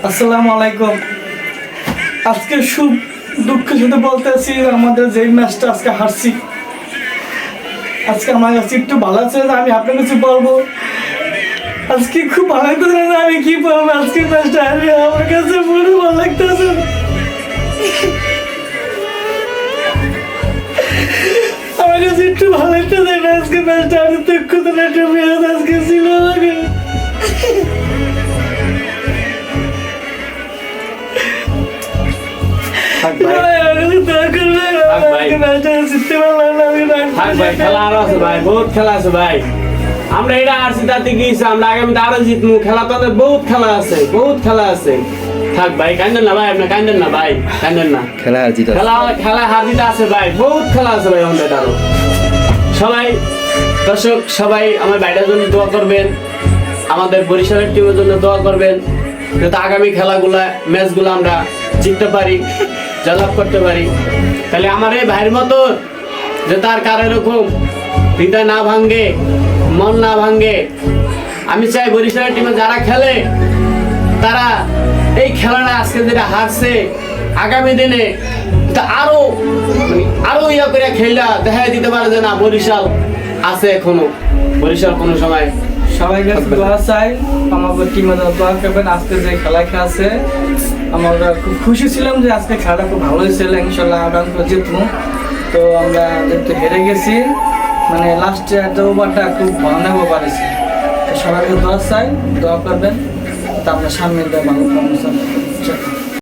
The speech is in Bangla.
আসসালামু আলাইকুম। আজকে খুব দুঃখের সাথে বলতেছি আমাদের যে ম্যাচটা আজকে হারছি। আজকে আমার কাছে একটু ভালো আছে, আমি আপনার কাছে বলবো আজকে খুব ভালো লাগতেছে না, আমি কি বলবো আজকে ম্যাচটা হারিয়ে আমার কাছে পুরো ভালো লাগতেছে। আমার কাছে একটু ভালো লাগতেছে না আজকে ম্যাচটা হারিয়ে, দুঃখ তো একটা মেয়াদ আজকে ছিল আমাকে। আমরা এটা হারছি তাতে কি আমরা আগামীতে আরো জিতবো। খেলা তো বহুত খেলা আছে, বহুত খেলা আছে। থাক ভাই, কান্দেন না ভাই, আপনি কান্দেন না ভাই, কান্দেন না। খেলা হার জিত আছে ভাই, বহুত খেলা আছে ভাই আমাদের আরো। সবাই দর্শক সবাই আমার বাইরের জন্য দোয়া করবেন, আমাদের বরিশালের টিমের জন্য দোয়া করবেন, যাতে আগামী খেলাগুলা ম্যাচগুলো আমরা জিততে পারি, জয়লাভ করতে পারি। তাহলে আমার এই ভাইয়ের মতো যে তার কারো এরকম হৃদয় না ভাঙ্গে, মন না ভাঙ্গে। আমি চাই বরিশালের টিমে যারা খেলে তারা এই খেলাটা আজকে যেটা হারছে আগামী দিনে আরো আরো ইয়া করে খেলা দেখা দিতে পারে যে না বরিশাল আছে এখনো, বরিশাল কোনো সময়। সবাই কাছে দোয়া চাই, আমাদের টিমে দোয়া করবেন। আজকে যে খেলা আছে আমরা খুব খুশি ছিলাম যে আজকে খেলাটা খুব ভালো হয়েছিল, ইনশাল্লাহ আমরা জিতবো। তো আমরা যেহেতু হেরে গেছি, মানে লাস্টে একটা ওভারটা খুব ভয়ানক ওভার হয়েছে। সবাইকে দোয়া চাই, দোয়া করবেন, তা আমরা সামনে ভালো